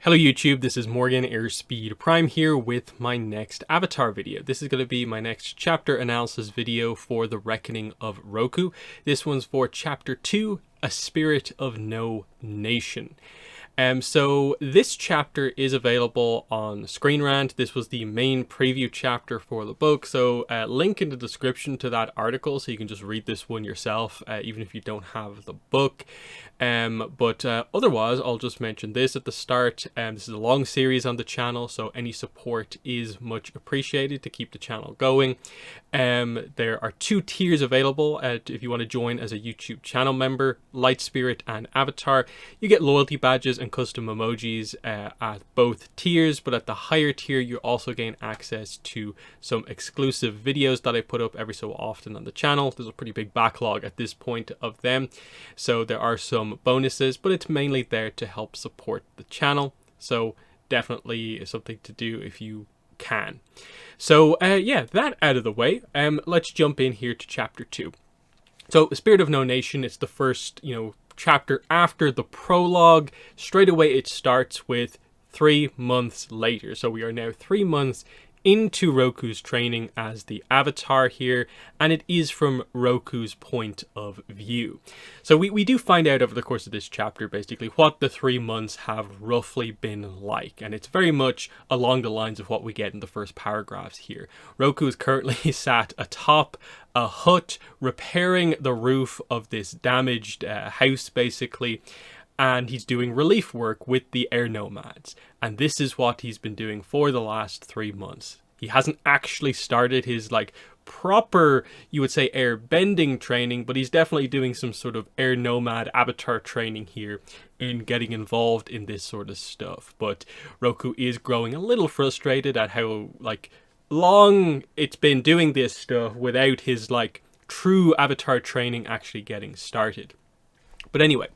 Hello YouTube, this is Morgan Airspeed Prime here with my next Avatar video. This is going to be my next chapter analysis video for the Reckoning of Roku. This one's for Chapter 2, A Spirit of No Nation. So this chapter is available on Screen Rant. This was the main preview chapter for the book, so link in the description to that article so you can just read this one yourself, even if you don't have the book. But otherwise, I'll just mention this at the start. This is a long series on the channel, so any support is much appreciated to keep the channel going. There are 2 tiers available if you want to join as a YouTube channel member, Light Spirit and Avatar. You get loyalty badges and custom emojis at both tiers, but at the higher tier you also gain access to some exclusive videos that I put up every so often on the channel. There's a pretty big backlog at this point of them, so there are some bonuses, but it's mainly there to help support the channel, so definitely something to do if you can. So yeah, that out of the way, let's jump in here to chapter 2. So Spirit of No Nation, it's the first chapter after the prologue. Straight away it starts with 3 months later, so we are now 3 months into Roku's training as the Avatar here, and it is from Roku's point of view. So we do find out over the course of this chapter basically what the 3 months have roughly been like, and it's very much along the lines of what we get in the first paragraphs here. Roku is currently sat atop a hut repairing the roof of this damaged house basically, and he's doing relief work with the air nomads, and this is what he's been doing for the last 3 months. He hasn't actually started his proper, you would say, air bending training, but he's definitely doing some sort of air nomad avatar training here in getting involved in this sort of stuff. But Roku is growing a little frustrated at how long it's been doing this stuff without his true avatar training actually getting started. But anyway,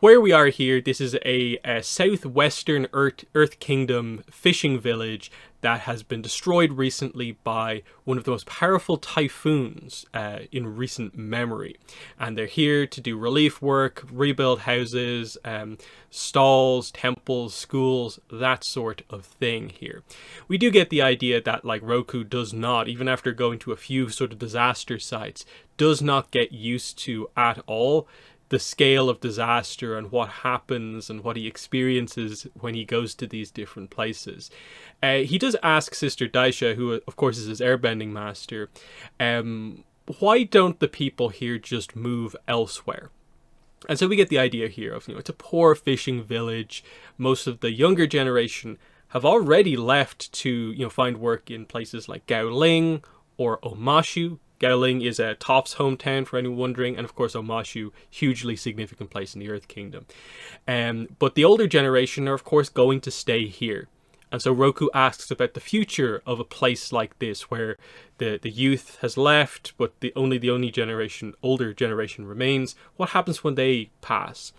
where we are here, this is a southwestern Earth Kingdom fishing village that has been destroyed recently by one of the most powerful typhoons in recent memory. And they're here to do relief work, rebuild houses, stalls, temples, schools, that sort of thing here. We do get the idea that Roku does not, even after going to a few sort of disaster sites, does not get used to at all the scale of disaster and what happens and what he experiences when he goes to these different places. He does ask Sister Daisha, who of course is his airbending master, why don't the people here just move elsewhere? And so we get the idea here of, it's a poor fishing village. Most of the younger generation have already left to, find work in places like Gaoling or Omashu. Gaoling is Toph's hometown, for anyone wondering, and of course Omashu, hugely significant place in the Earth Kingdom. But the older generation are of course going to stay here. And so Roku asks about the future of a place like this, where the youth has left, but the only older generation remains. What happens when they pass?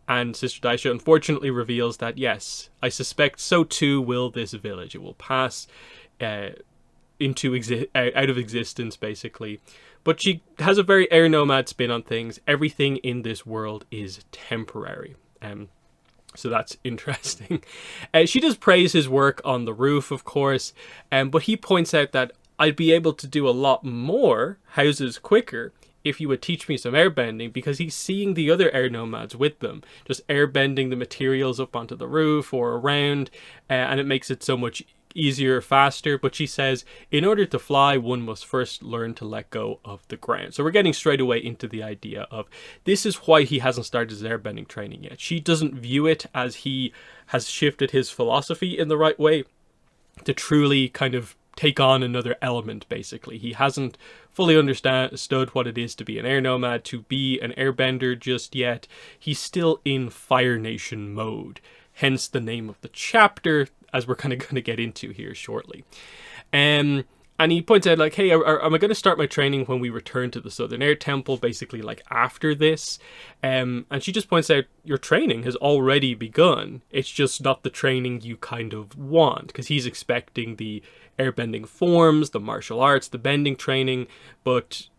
And Sister Daisha unfortunately reveals that yes, I suspect so too will this village. It will pass out of existence basically. But she has a very air nomad spin on things. Everything in this world is temporary. So that's interesting. She does praise his work on the roof, of course, but he points out that I'd be able to do a lot more houses quicker if you would teach me some airbending, because he's seeing the other air nomads with them, just airbending the materials up onto the roof or around, and it makes it so much easier, faster. But she says in order to fly, one must first learn to let go of the ground. So we're getting straight away into the idea of this is why he hasn't started his airbending training yet. She doesn't view it as he has shifted his philosophy in the right way to truly kind of take on another element. Basically, he hasn't fully understood what it is to be an air nomad, to be an airbender just yet. He's still in Fire Nation mode, hence the name of the chapter, as we're kind of going to get into here shortly. And he points out hey, am I going to start my training when we return to the Southern Air Temple, basically after this? And she just points out your training has already begun. It's just not the training you kind of want, because he's expecting the airbending forms, the martial arts, the bending training, but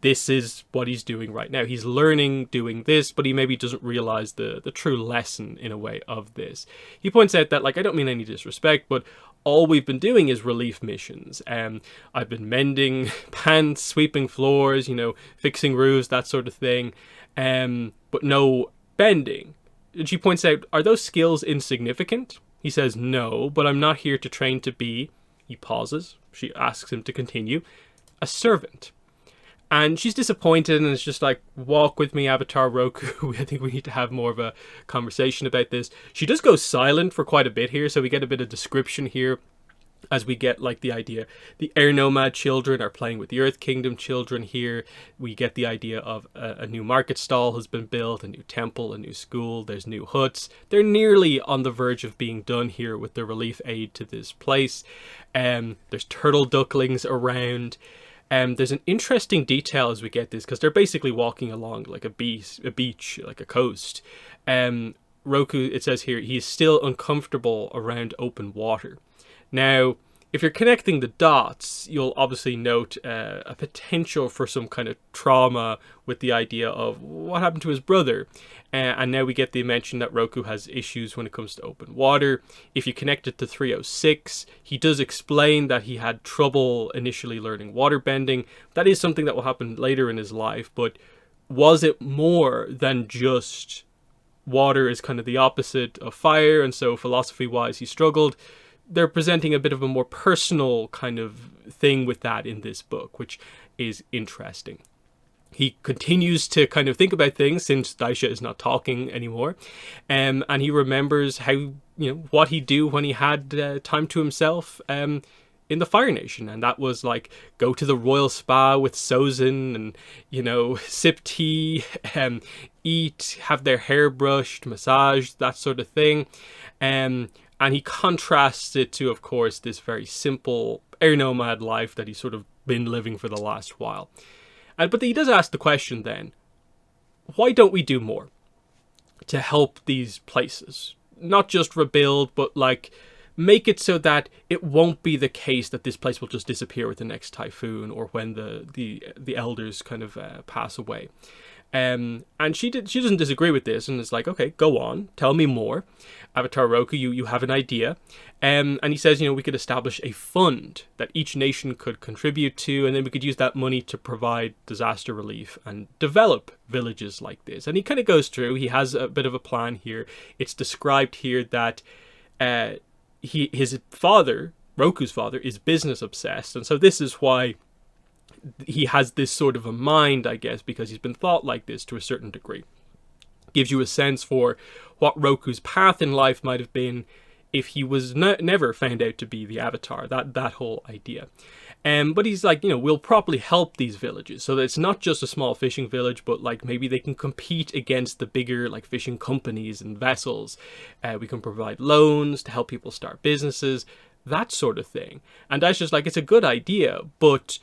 this is what he's doing right now. He's learning doing this, but he maybe doesn't realize the true lesson in a way of this. He points out that, like, I don't mean any disrespect, but all we've been doing is relief missions. I've been mending pants, sweeping floors, fixing roofs, that sort of thing, but no bending. And she points out, are those skills insignificant? He says, no, but I'm not here to train to be, he pauses, she asks him to continue, a servant. And she's disappointed and is just like, walk with me, Avatar Roku. I think we need to have more of a conversation about this. She does go silent for quite a bit here, so we get a bit of description here as we get like the idea. The Air Nomad children are playing with the Earth Kingdom children here. We get the idea of a new market stall has been built, a new temple, a new school, there's new huts. They're nearly on the verge of being done here with the relief aid to this place. There's turtle ducklings around. There's an interesting detail as we get this, because they're basically walking along like a beach, like a coast. Roku, it says here, he is still uncomfortable around open water. Now, if you're connecting the dots, you'll obviously note a potential for some kind of trauma with the idea of what happened to his brother. And now we get the mention that Roku has issues when it comes to open water. If you connect it to 306, he does explain that he had trouble initially learning water bending. That is something that will happen later in his life, but was it more than just water is kind of the opposite of fire, and so philosophy-wise he struggled? They're presenting a bit of a more personal kind of thing with that in this book, which is interesting. He continues to kind of think about things since Daisha is not talking anymore. And he remembers how, what he'd do when he had time to himself in the Fire Nation. And that was like go to the royal spa with Sozin and, sip tea, eat, have their hair brushed, massaged, that sort of thing. And he contrasts it to, of course, this very simple air nomad life that he's sort of been living for the last while. But he does ask the question then, why don't we do more to help these places? Not just rebuild, but like make it so that it won't be the case that this place will just disappear with the next typhoon or when the elders kind of pass away. And she doesn't disagree with this and is like, okay, go on, tell me more. Avatar Roku, you have an idea. And he says, we could establish a fund that each nation could contribute to, and then we could use that money to provide disaster relief and develop villages like this. And he kind of goes through, he has a bit of a plan here. It's described here that his father, Roku's father, is business obsessed. And so this is why he has this sort of a mind, I guess, because he's been thought like this to a certain degree. Gives you a sense for what Roku's path in life might have been if he was never found out to be the Avatar, that whole idea. But he's like, we'll properly help these villages so that it's not just a small fishing village, but like maybe they can compete against the bigger like fishing companies and vessels. We can provide loans to help people start businesses, that sort of thing. And that's just like, it's a good idea, but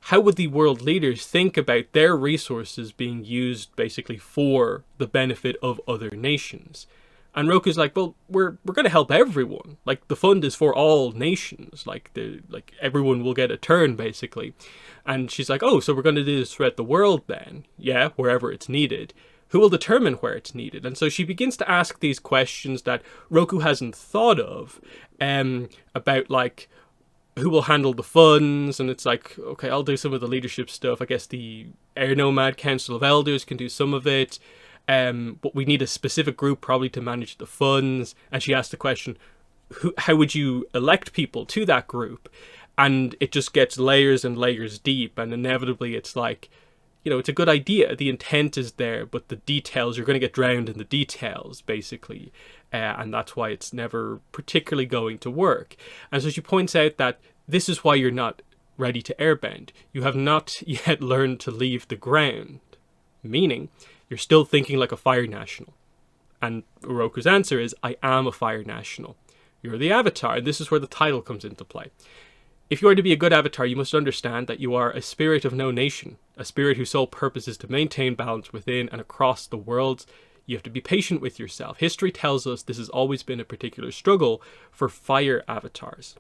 how would the world leaders think about their resources being used basically for the benefit of other nations? And Roku's like, well, we're going to help everyone. Like, the fund is for all nations. Like everyone will get a turn, basically. And she's like, oh, so we're going to do this throughout the world then? Yeah, wherever it's needed. Who will determine where it's needed? And so she begins to ask these questions that Roku hasn't thought of, about like, who will handle the funds. And it's like, okay, I'll do some of the leadership stuff. I guess the Air Nomad Council of Elders can do some of it. But we need a specific group probably to manage the funds. And she asked the question, how would you elect people to that group? And it just gets layers and layers deep. And inevitably it's like, it's a good idea. The intent is there, but the details, you're going to get drowned in the details, basically. And that's why it's never particularly going to work. And so she points out that this is why you're not ready to airbend. You have not yet learned to leave the ground. Meaning, you're still thinking like a fire national. And Uroku's answer is, I am a fire national. You're the Avatar, and this is where the title comes into play. If you are to be a good Avatar, you must understand that you are a spirit of no nation, a spirit whose sole purpose is to maintain balance within and across the worlds. You have to be patient with yourself. History tells us this has always been a particular struggle for fire avatars.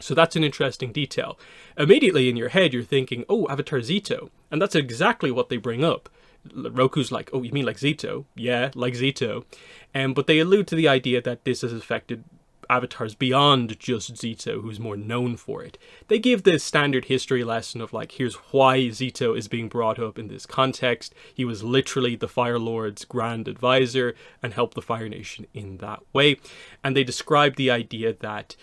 So that's an interesting detail. Immediately in your head, you're thinking, oh, Avatar Zito. And that's exactly what they bring up. Roku's like, oh, you mean like Zito? Yeah, like Zito. But they allude to the idea that this has affected avatars beyond just Zito, who's more known for it. They give the standard history lesson of like, here's why Zito is being brought up in this context. He was literally the Fire Lord's grand advisor and helped the Fire Nation in that way. And they describe the idea that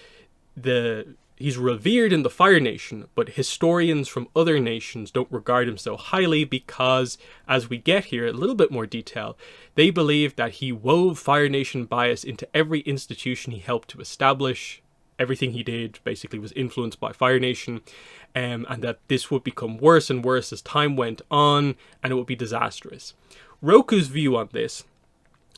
he's revered in the Fire Nation, but historians from other nations don't regard him so highly because, as we get here, a little bit more detail, they believe that he wove Fire Nation bias into every institution he helped to establish. Everything he did basically was influenced by Fire Nation, and that this would become worse and worse as time went on, and it would be disastrous. Roku's view on this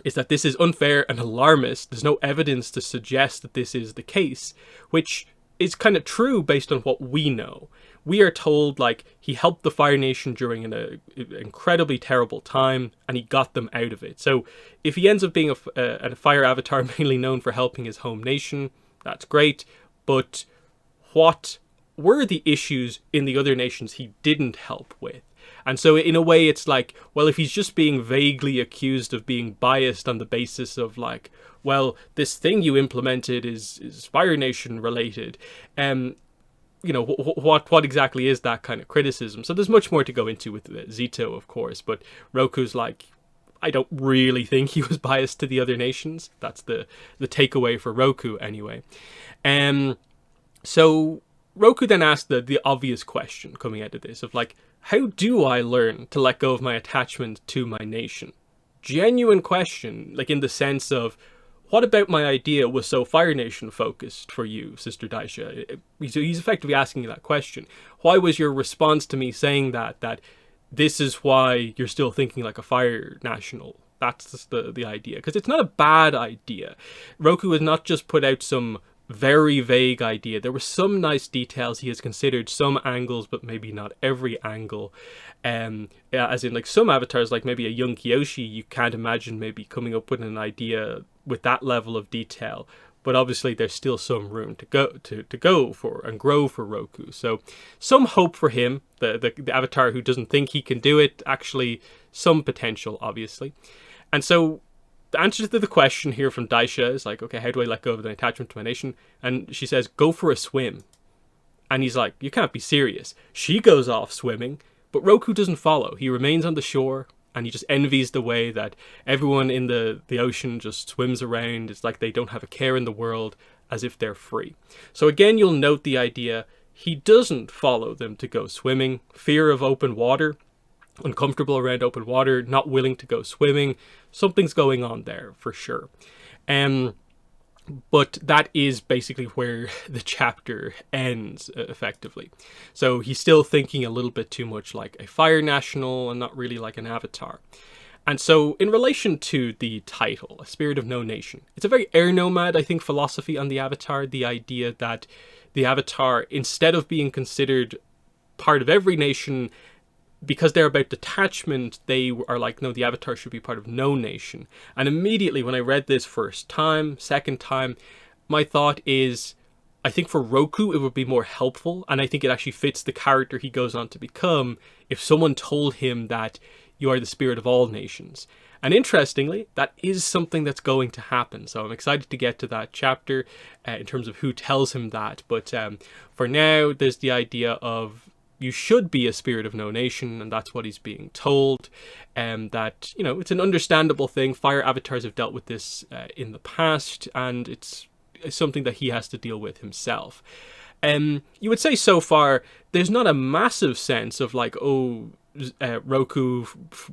is that this is unfair and alarmist. There's no evidence to suggest that this is the case, which is kind of true based on what we know. We are told, like, he helped the Fire Nation during an incredibly terrible time, and he got them out of it. So if he ends up being a Fire Avatar mainly known for helping his home nation, that's great. But what were the issues in the other nations he didn't help with? And so in a way, it's like, well, if he's just being vaguely accused of being biased on the basis of like, well, this thing you implemented is Fire Nation related, what exactly is that kind of criticism? So there's much more to go into with Zito, of course, but Roku's like, I don't really think he was biased to the other nations. That's the takeaway for Roku anyway. So Roku then asked the obvious question coming out of this of like, how do I learn to let go of my attachment to my nation? Genuine question, like in the sense of, what about my idea was so Fire Nation focused for you, Sister Daisha? He's effectively asking you that question. Why was your response to me saying that this is why you're still thinking like a Fire National? That's the idea. Because it's not a bad idea. Roku has not just put out some very vague idea. There were some nice details. He has considered some angles, but maybe not every angle. As in, like, some avatars, like maybe a young Kyoshi, you can't imagine maybe coming up with an idea with that level of detail. But obviously, there's still some room to go for and grow for Roku. So, some hope for him, the avatar who doesn't think he can do it. Actually, some potential, obviously. And so, the answer to the question here from Daisha is like, okay, how do I let go of an attachment to my nation? And she says, go for a swim. And he's like, you can't be serious. She goes off swimming, but Roku doesn't follow. He remains on the shore, and he just envies the way that everyone in the ocean just swims around. It's like they don't have a care in the world, as if they're free. So again, you'll note the idea, he doesn't follow them to go swimming. Fear of open water. Uncomfortable around open water, not willing to go swimming. Something's going on there for sure. But that is basically where the chapter ends, effectively. So he's still thinking a little bit too much like a Fire National and not really like an Avatar. And so in relation to the title, A Spirit of No Nation, it's a very Air Nomad, I think, philosophy on the Avatar. The idea that the Avatar, instead of being considered part of every nation, because they're about detachment, they are like, no, the Avatar should be part of no nation. And immediately when I read this first time, second time, my thought is, I think for Roku it would be more helpful, and I think it actually fits the character he goes on to become, if someone told him that you are the spirit of all nations. And interestingly, that is something that's going to happen. So I'm excited to get to that chapter in terms of who tells him that. But for now, there's the idea of, you should be a spirit of no nation, and that's what he's being told. That, it's an understandable thing. Fire avatars have dealt with this in the past, and it's something that he has to deal with himself. You would say so far, there's not a massive sense of like, Roku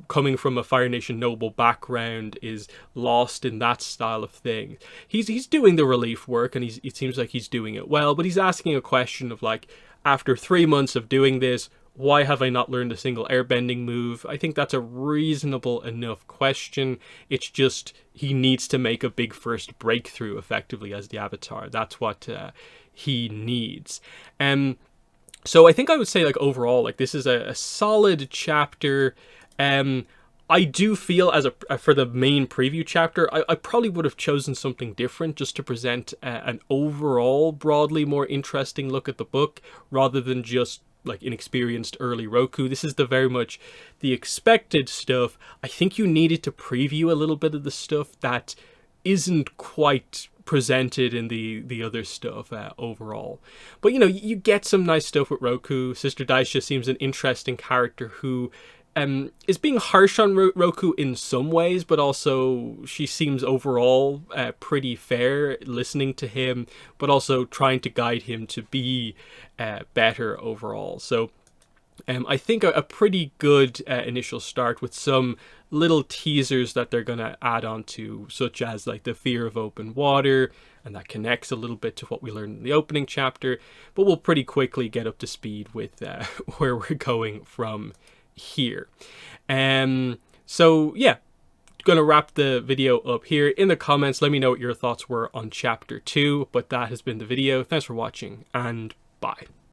coming from a Fire Nation noble background is lost in that style of thing. He's doing the relief work, and it seems like he's doing it well, but he's asking a question of like, after 3 months of doing this, why have I not learned a single airbending move? I think that's a reasonable enough question. It's just, he needs to make a big first breakthrough effectively as the Avatar. That's what he needs. So I think I would say, like, overall, like, this is a solid chapter. I do feel for the main preview chapter, I probably would have chosen something different just to present an overall broadly more interesting look at the book, rather than just like inexperienced early Roku. This is the very much the expected stuff. I think you needed to preview a little bit of the stuff that isn't quite presented in the other stuff overall. But you know, you get some nice stuff with Roku. Sister Daisha seems an interesting character who is being harsh on Roku in some ways, but also she seems overall pretty fair, listening to him, but also trying to guide him to be better overall. So I think a pretty good initial start with some little teasers that they're going to add on to, such as like the fear of open water, and that connects a little bit to what we learned in the opening chapter, but we'll pretty quickly get up to speed with where we're going from here. So yeah, gonna wrap the video up here. In the comments, let me know what your thoughts were on chapter 2, but that has been the video. Thanks for watching, and bye.